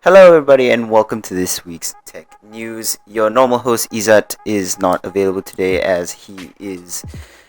Hello, everybody, and welcome to this week's tech news. Your normal host Izat is not available today as he is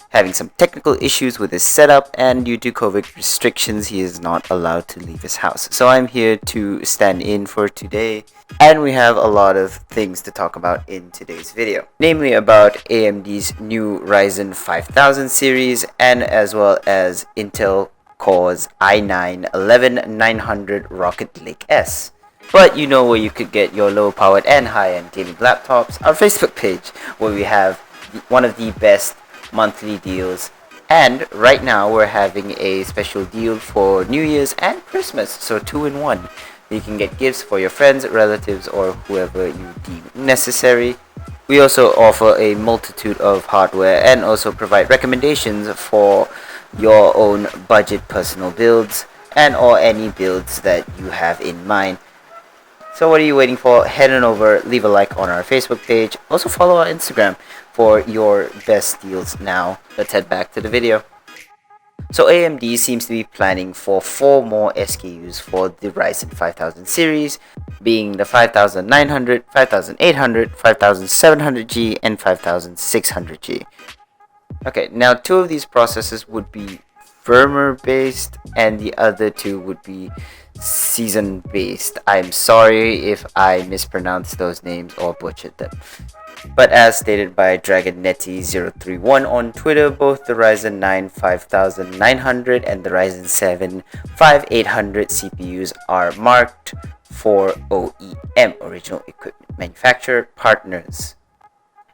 having some technical issues with his setup, and due to COVID restrictions, he is not allowed to leave his house. So I'm here to stand in for today, and we have a lot of things to talk about in today's video, namely about AMD's new Ryzen 5000 series, and as well as Intel Core's i9-11900 Rocket Lake S. But you know where you could get your low-powered and high-end gaming laptops, our Facebook page, where we have one of the best monthly deals. And right now we're having a special deal for New Year's and Christmas, so 2-in-1. You can get gifts for your friends, relatives, or whoever you deem necessary. We also offer a multitude of hardware and also provide recommendations for your own budget personal builds and or any builds that you have in mind. So what are you waiting for? Head on over, leave a like on our Facebook page. Also follow our Instagram for your best deals now. Let's head back to the video. So AMD seems to be planning for 4 more SKUs for the Ryzen 5000 series, being the 5900, 5800, 5700G, and 5600G. Okay, now 2 of these processors would be firmware based and the other 2 would be season based. I'm sorry if I mispronounced those names or butchered them. But as stated by DragonNetty031 on Twitter, both the Ryzen 9 5900 and the Ryzen 7 5800 CPUs are marked for OEM, Original Equipment Manufacturer Partners.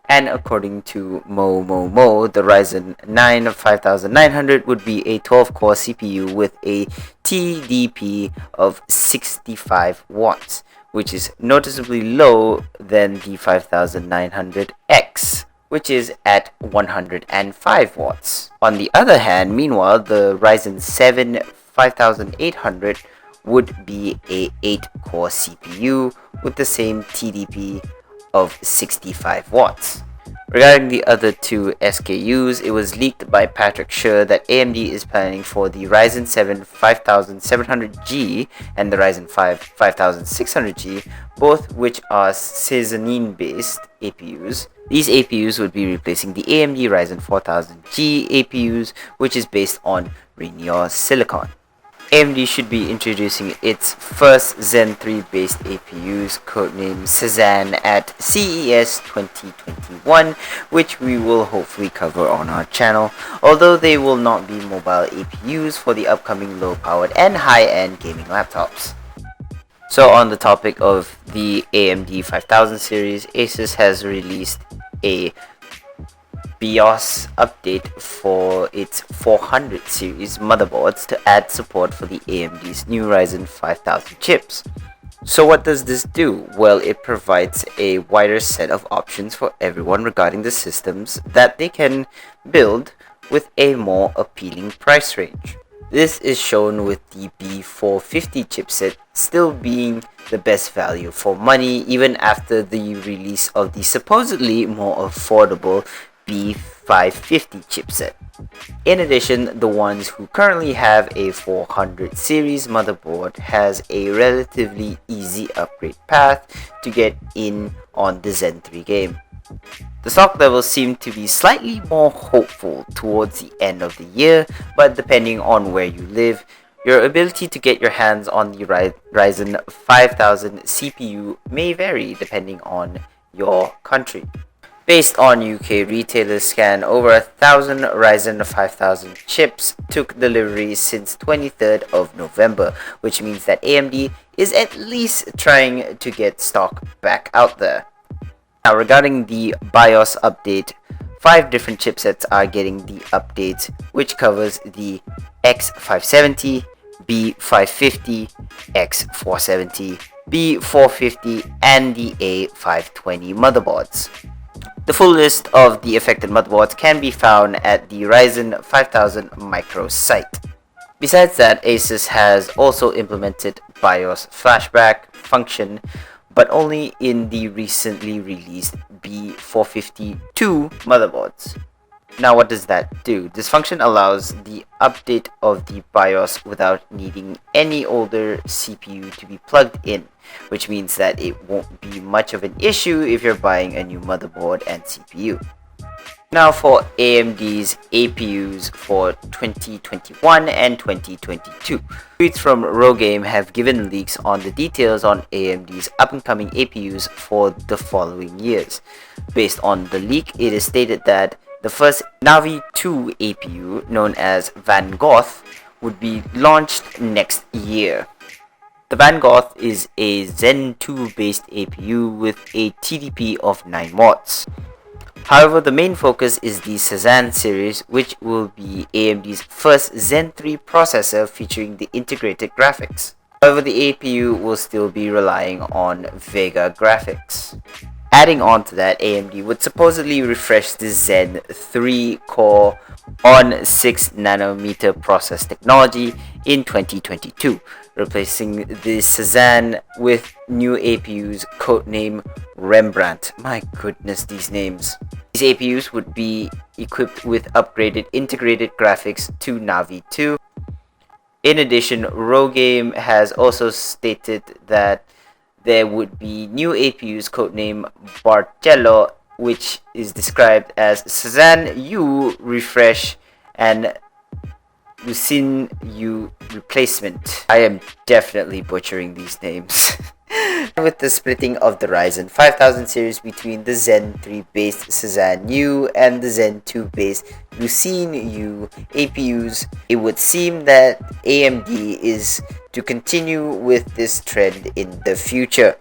And according to the Ryzen 9 5900 would be a 12-core CPU with a TDP of 65 watts, which is noticeably low than the 5900X, which is at 105 watts. On the other hand, meanwhile, the Ryzen 7 5800 would be a 8-core CPU with the same TDP of 65 watts. Regarding the other 2 SKUs, it was leaked by Patrick Scher that AMD is planning for the Ryzen 7 5700G and the Ryzen 5 5600G, both which are Seasoning-based APUs. These APUs would be replacing the AMD Ryzen 4000G APUs, which is based on Rainier Silicon. AMD should be introducing its first Zen 3 based APUs, codenamed Cezanne, at CES 2021, which we will hopefully cover on our channel, although they will not be mobile APUs for the upcoming low-powered and high-end gaming laptops. So on the topic of the AMD 5000 series, Asus has released a BIOS update for its 400 series motherboards to add support for the AMD's new Ryzen 5000 chips. So what does this do? Well, it provides a wider set of options for everyone regarding the systems that they can build with a more appealing price range. This is shown with the B450 chipset still being the best value for money even after the release of the supposedly more affordable B550 chipset. In addition, the ones who currently have a 400 series motherboard has a relatively easy upgrade path to get in on the Zen 3 game. The stock levels seem to be slightly more hopeful towards the end of the year, but depending on where you live, your ability to get your hands on the Ryzen 5000 CPU may vary depending on your country. Based on UK retailers scan, over 1,000 Ryzen 5000 chips took delivery since 23rd of November, which means that AMD is at least trying to get stock back out there. Now regarding the BIOS update, 5 different chipsets are getting the updates, which covers the X570, B550, X470, B450, and the A520 motherboards. The full list of the affected motherboards can be found at the Ryzen 5000 micro site. Besides that, Asus has also implemented BIOS flashback function, but only in the recently released B452 motherboards. Now what does that do? This function allows the update of the BIOS without needing any older CPU to be plugged in, which means that it won't be much of an issue if you're buying a new motherboard and CPU. Now for AMD's APUs for 2021 and 2022. Tweets from Rogame have given leaks on the details on AMD's up-and-coming APUs for the following years. Based on the leak, it is stated that the first Navi 2 APU, known as Van Gogh, would be launched next year. The Van Gogh is a Zen 2 based APU with a TDP of 9 watts. However, the main focus is the Cezanne series, which will be AMD's first Zen 3 processor featuring the integrated graphics. However, the APU will still be relying on Vega graphics. Adding on to that, AMD would supposedly refresh the Zen 3 core on 6nm process technology in 2022, replacing the Cezanne with new APUs codename Rembrandt. My goodness, these names. These APUs would be equipped with upgraded integrated graphics to Navi 2. In addition, Rogame has also stated that there would be new APUs codename Barcello, which is described as Cezanne U refresh and Lucene U replacement. I am definitely butchering these names. With the splitting of the Ryzen 5000 series between the Zen 3 based Cezanne U and the Zen 2 based Lucene U APUs, it would seem that AMD is to continue with this trend in the future.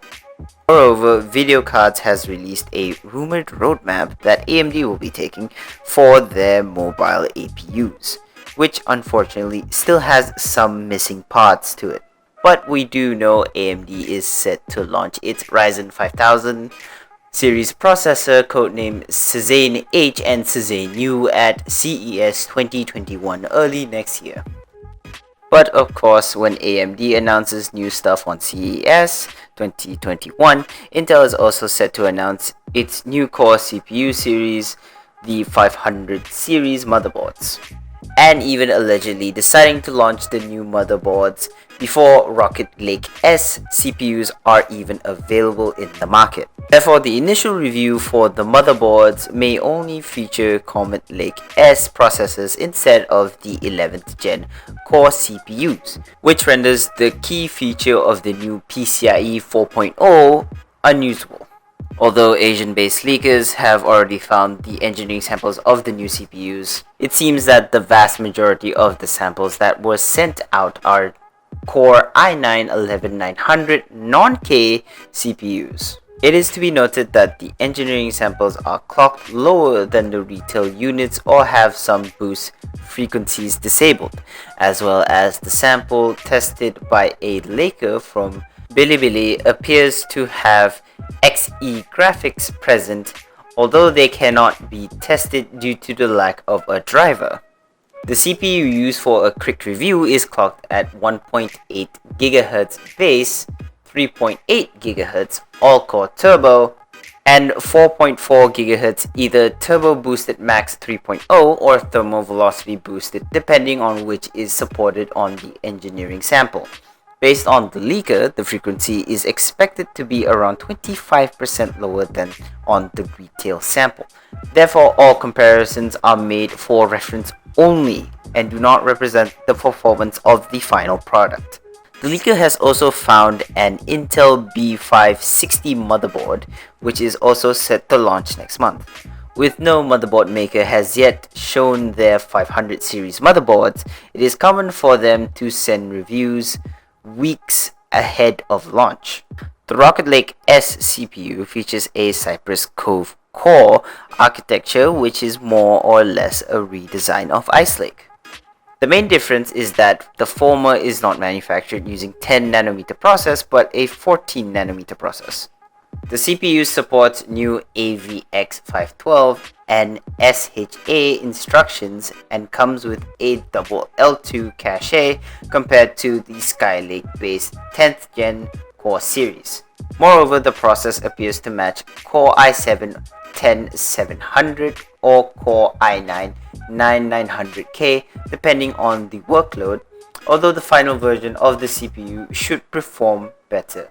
Moreover, VideoCards has released a rumored roadmap that AMD will be taking for their mobile APUs, which unfortunately still has some missing parts to it. But we do know AMD is set to launch its Ryzen 5000 series processor codenamed Cezanne H and Cezanne U at CES 2021 early next year. But of course, when AMD announces new stuff on CES 2021, Intel is also set to announce its new core CPU series, the 500 series motherboards, and even allegedly deciding to launch the new motherboards before Rocket Lake S CPUs are even available in the market. Therefore, the initial review for the motherboards may only feature Comet Lake S processors instead of the 11th gen core CPUs, which renders the key feature of the new PCIe 4.0 unusable. Although Asian-based leakers have already found the engineering samples of the new CPUs, it seems that the vast majority of the samples that were sent out are Core i9-11900 non-K CPUs. It is to be noted that the engineering samples are clocked lower than the retail units or have some boost frequencies disabled, as well as the sample tested by a Laker from Bilibili appears to have XE graphics present, although they cannot be tested due to the lack of a driver. The CPU used for a quick review is clocked at 1.8 GHz base, 3.8 GHz all-core turbo, and 4.4 GHz either turbo boosted max 3.0 or thermal velocity boosted, depending on which is supported on the engineering sample. Based on the leaker, the frequency is expected to be around 25% lower than on the retail sample. Therefore, all comparisons are made for reference only and do not represent the performance of the final product. The leaker has also found an Intel B560 motherboard, which is also set to launch next month. With no motherboard maker has yet shown their 500 series motherboards, it is common for them to send reviews weeks ahead of launch. The Rocket Lake S CPU features a Cypress Cove core architecture, which is more or less a redesign of Ice Lake. The main difference is that the former is not manufactured using 10nm process but a 14nm process. The CPU supports new AVX512 and SHA instructions and comes with a double L2 cache compared to the Skylake based 10th gen core series. Moreover, the process appears to match Core i7-10700 or Core i9-9900K depending on the workload, although the final version of the CPU should perform better.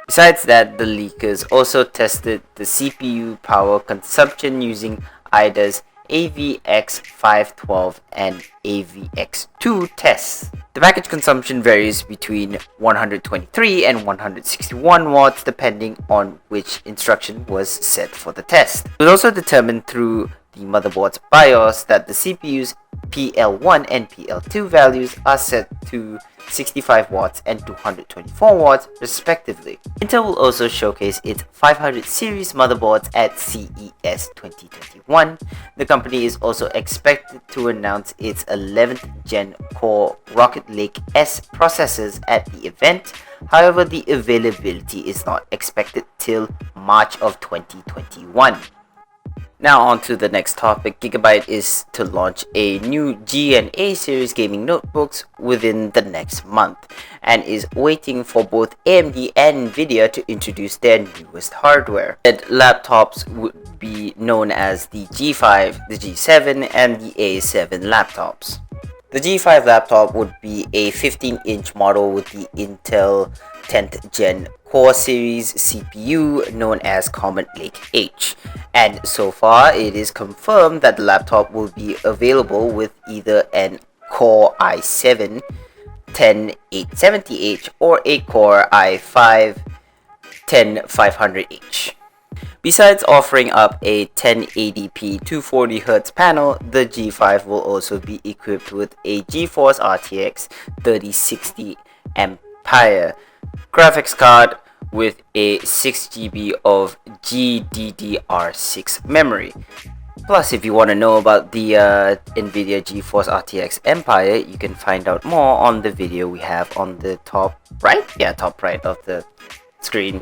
Besides that, the leakers also tested the CPU power consumption using IDA's AVX512 and AVX2 tests. The package consumption varies between 123 and 161 watts depending on which instruction was set for the test. It was also determined through the motherboard's BIOS that the CPU's PL1 and PL2 values are set to 65 watts and 224 watts respectively. Intel will also showcase its 500 series motherboards at CES 2021. The company is also expected to announce its 11th gen Core Rocket Lake S processors at the event. However, the availability is not expected till March of 2021. Now on to the next topic. Gigabyte is to launch a new G and A series gaming notebooks within the next month and is waiting for both AMD and Nvidia to introduce their newest hardware. The laptops would be known as the G5, the G7 and the A7 laptops. The G5 laptop would be a 15-inch model with the Intel 10th Gen Core Series CPU known as Comet Lake H, and so far it is confirmed that the laptop will be available with either an Core i7 10870H or a Core i5 10500H. Besides offering up a 1080p 240Hz panel, the G5 will also be equipped with a GeForce RTX 3060 Ampere graphics card with a 6GB of GDDR6 memory. Plus, if you want to know about the Nvidia GeForce RTX Empire, you can find out more on the video we have on the top right of the screen,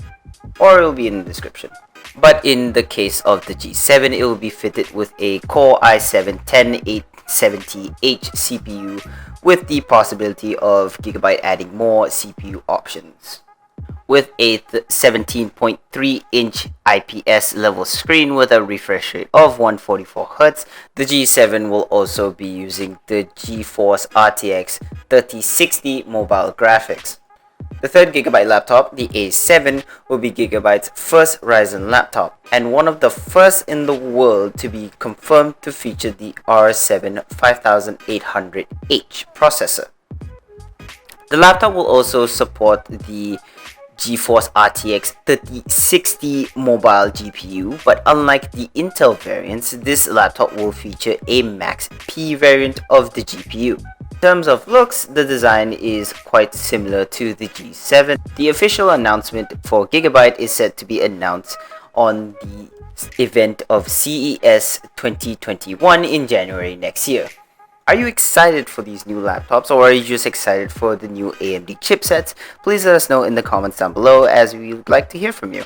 or it will be in the description. But in the case of the G7, it will be fitted with a Core i7 10870H CPU with the possibility of Gigabyte adding more CPU options. With a 17.3-inch IPS level screen with a refresh rate of 144Hz, the G7 will also be using the GeForce RTX 3060 mobile graphics. The third Gigabyte laptop, the A7, will be Gigabyte's first Ryzen laptop and one of the first in the world to be confirmed to feature the R7 5800H processor. The laptop will also support the GeForce RTX 3060 mobile GPU, but unlike the Intel variants, this laptop will feature a Max P variant of the GPU. In terms of looks, the design is quite similar to the G7. The official announcement for Gigabyte is set to be announced on the event of CES 2021 in January next year. Are you excited for these new laptops, or are you just excited for the new AMD chipsets? Please let us know in the comments down below, as we would like to hear from you.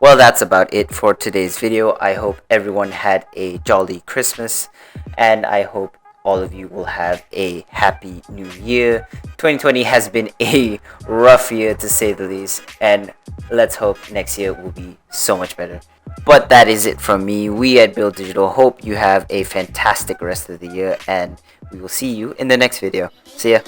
Well, that's about it for today's video. I hope everyone had a jolly Christmas, and I hope all of you will have a happy new year. 2020 has been a rough year to say the least, and let's hope next year will be so much better. But that is it from me. We at Build Digital hope you have a fantastic rest of the year, and we will see you in the next video. See ya.